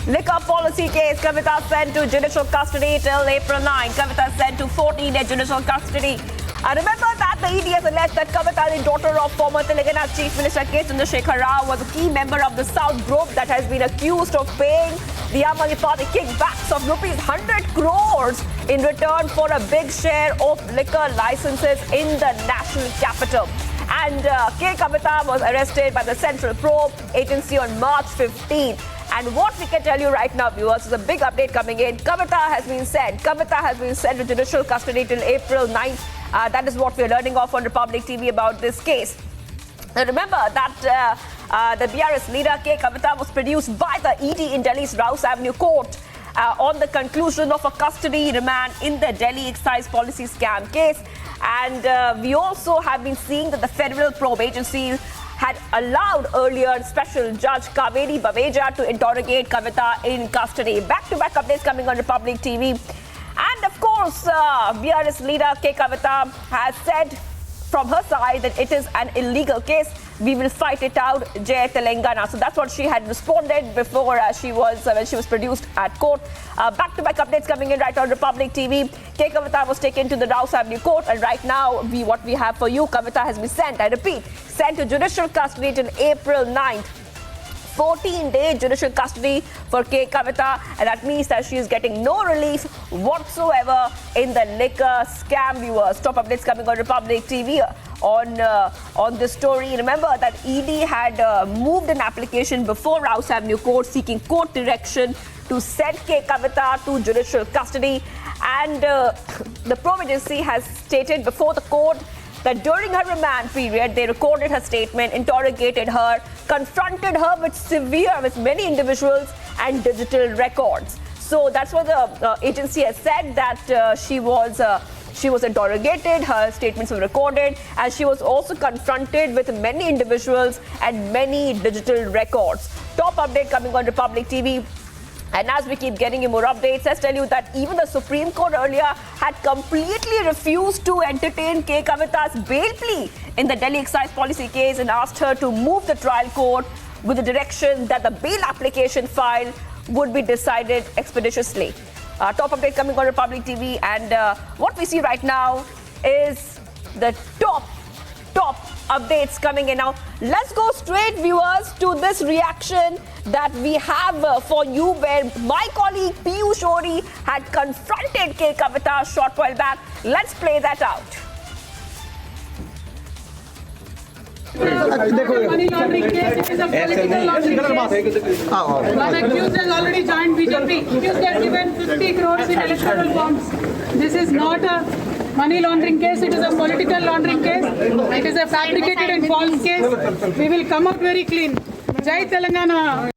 Liquor policy case, Kavita sent to judicial custody till April 9. Kavita sent to 14-day judicial custody. I remember that the ED has alleged that Kavita, the daughter of former Telangana Chief Minister K. Chandrasekhar Rao, was a key member of the South group that has been accused of paying the Aam Aadmi Party kickbacks of rupees 100 crores in return for a big share of liquor licenses in the national capital. And K. Kavita was arrested by the Central Probe Agency on March 15. And what we can tell you right now, viewers, is a big update coming in. Kavita has been sent to judicial custody till April 9th. That is what we are learning off on Republic TV about this case. Now remember that the BRS leader K. Kavita was produced by the ED in Delhi's Rouse Avenue Court on the conclusion of a custody remand in the Delhi excise policy scam case. And we also have been seeing that the Federal Probe Agency had allowed earlier Special Judge Kaveri Baveja to interrogate Kavita in custody. Back-to-back updates coming on Republic TV. And of course, BRS leader K. Kavita has said from her side that it is an illegal case. We will fight it out, Jai Telangana. So that's what she had responded before when she was produced at court. Back-to-back updates coming in right on Republic TV. K. Kavita was taken to the Rouse Avenue Court, and right now what we have for you, Kavita has been sent, I repeat, sent to judicial custody till April 9th. 14-day judicial custody for K. Kavita, and that means that she is getting no relief whatsoever in the liquor scam, viewers. Top updates coming on Republic TV on this story. Remember that ED had moved an application before Rouse Avenue Court seeking court direction to send K. Kavita to judicial custody, and the probe agency has stated before the court that during her remand period, they recorded her statement, interrogated her, confronted her with many individuals and digital records. So that's what the agency has said, that she was interrogated, her statements were recorded, and she was also confronted with many individuals and many digital records. Top update coming on Republic TV. And as we keep getting you more updates, let's tell you that even the Supreme Court earlier had completely refused to entertain K. Kavita's bail plea in the Delhi excise policy case and asked her to move the trial court with the direction that the bail application file would be decided expeditiously. Top update coming on Republic TV, and what we see right now is the top updates coming in. Now, let's go straight, viewers, to this reaction that we have for you, where my colleague Piyush Ohri had confronted K. Kavita a short while back. Let's play that out. Money laundering case, it is a political laundering case. One accused has already joined BJP. Accused has given 50 crores in electoral bonds. This is not a money laundering case, it is a political laundering case. It is a fabricated and false case. We will come out very clean. Jai Telangana.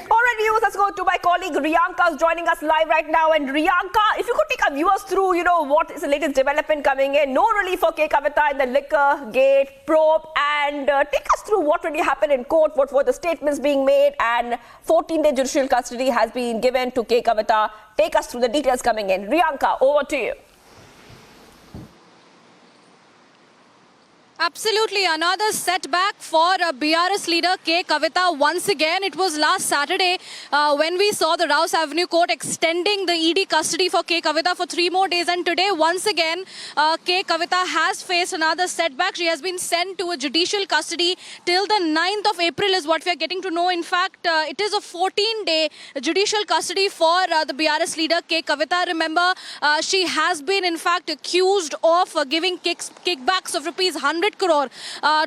All right, viewers, let's go to my colleague Riyanka, who's joining us live right now. And Riyanka, if you could take our viewers through, what is the latest development coming in? No relief for K. Kavita in the liquor gate probe, and take us through what really happened in court, what were the statements being made, and 14-day judicial custody has been given to K. Kavita. Take us through the details coming in. Riyanka, over to you. Absolutely, another setback for BRS leader K. Kavita. Once again, it was last Saturday when we saw the Rouse Avenue Court extending the ED custody for K. Kavita for 3 more days. And today, once again, K. Kavita has faced another setback. She has been sent to a judicial custody till the 9th of April is what we are getting to know. In fact, it is a 14-day judicial custody for the BRS leader K. Kavita. Remember, she has been, in fact, accused of giving kickbacks of rupees 100 crore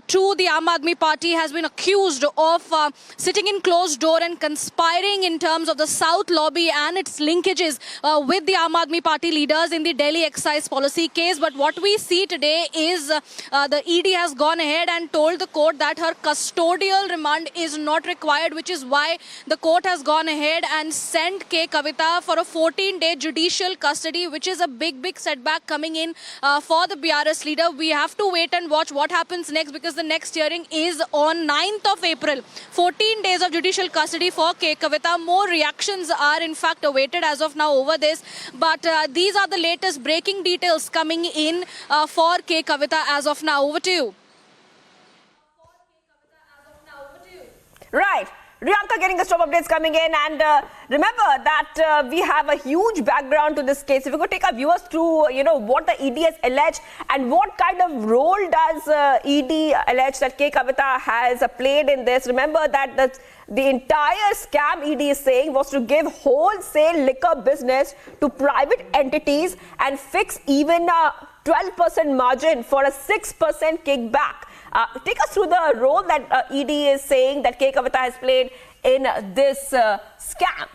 to the Aam Aadmi Party, has been accused of sitting in closed door and conspiring in terms of the South lobby and its linkages with the Aam Aadmi Party leaders in the Delhi excise policy case. But what we see today is the ED has gone ahead and told the court that her custodial remand is not required, which is why the court has gone ahead and sent K. Kavita for a 14-day judicial custody, which is a big setback coming in for the BRS leader. We have to wait and watch what happens next, because the next hearing is on 9th of April. 14 days of judicial custody for K. Kavita. More reactions are in fact awaited as of now over this. But these are the latest breaking details coming in for K. Kavita as of now. Over to you. Right. Riyanka getting us top updates coming in, and remember that we have a huge background to this case. If we could take our viewers through, what the ED has alleged and what kind of role does ED allege that K. Kavita has played in this. Remember that the entire scam ED is saying was to give wholesale liquor business to private entities and fix even a 12% margin for a 6% kickback. Take us through the role that ED is saying that K. Kavita has played in this scam.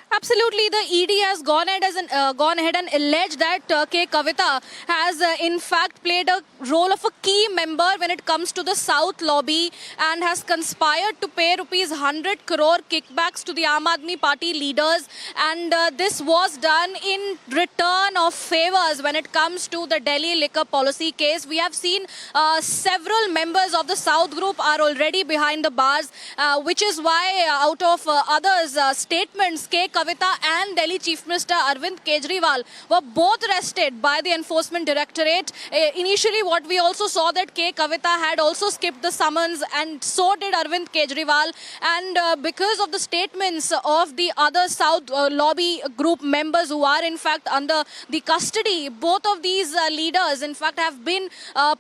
Absolutely, the ED has gone ahead and alleged that K. Kavita has in fact played a role of a key member when it comes to the South lobby and has conspired to pay rupees 100 crore kickbacks to the Aam Aadmi Party leaders, and this was done in return of favors when it comes to the Delhi liquor policy case. We have seen several members of the South group are already behind the bars, which is why out of others' statements, K. Kavita and Delhi Chief Minister Arvind Kejriwal were both arrested by the Enforcement Directorate. Initially, what we also saw that K. Kavita had also skipped the summons, and so did Arvind Kejriwal. And because of the statements of the other South lobby group members who are in fact under the custody, both of these leaders in fact have been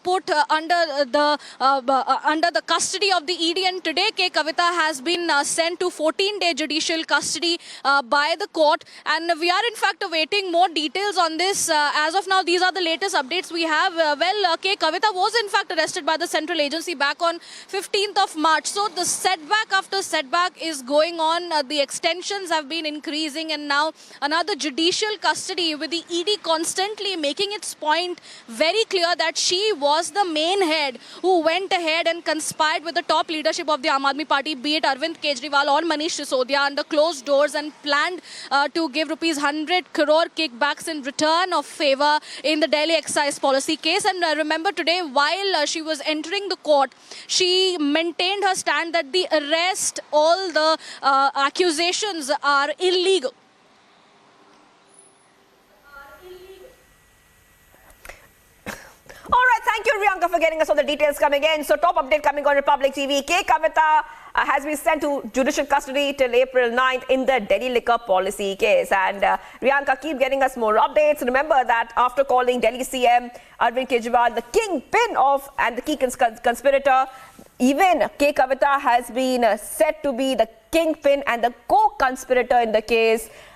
put under the custody of the ED. And today K. Kavita has been sent to 14-day judicial custody by the court, and we are in fact awaiting more details on this. As of now, these are the latest updates we have. K. Kavita was in fact arrested by the central agency back on 15th of March. So the setback after setback is going on. The extensions have been increasing, and now another judicial custody with the ED constantly making its point very clear that she was the main head who went ahead and conspired with the top leadership of the Aam Aadmi Party, be it Arvind Kejriwal or Manish Sisodia, under closed doors, and planned to give rupees 100 crore kickbacks in return of favor in the Delhi excise policy case. And remember today, while she was entering the court, she maintained her stand that the arrest, all the accusations are illegal. All right, thank you, Riyanka, for getting us all the details coming in. So, top update coming on Republic TV. K. Kavita has been sent to judicial custody till April 9th in the Delhi liquor policy case. And Riyanka, keep getting us more updates. Remember that after calling Delhi CM Arvind Kejriwal the kingpin of and the key conspirator, even K. Kavita has been said to be the kingpin and the co-conspirator in the case.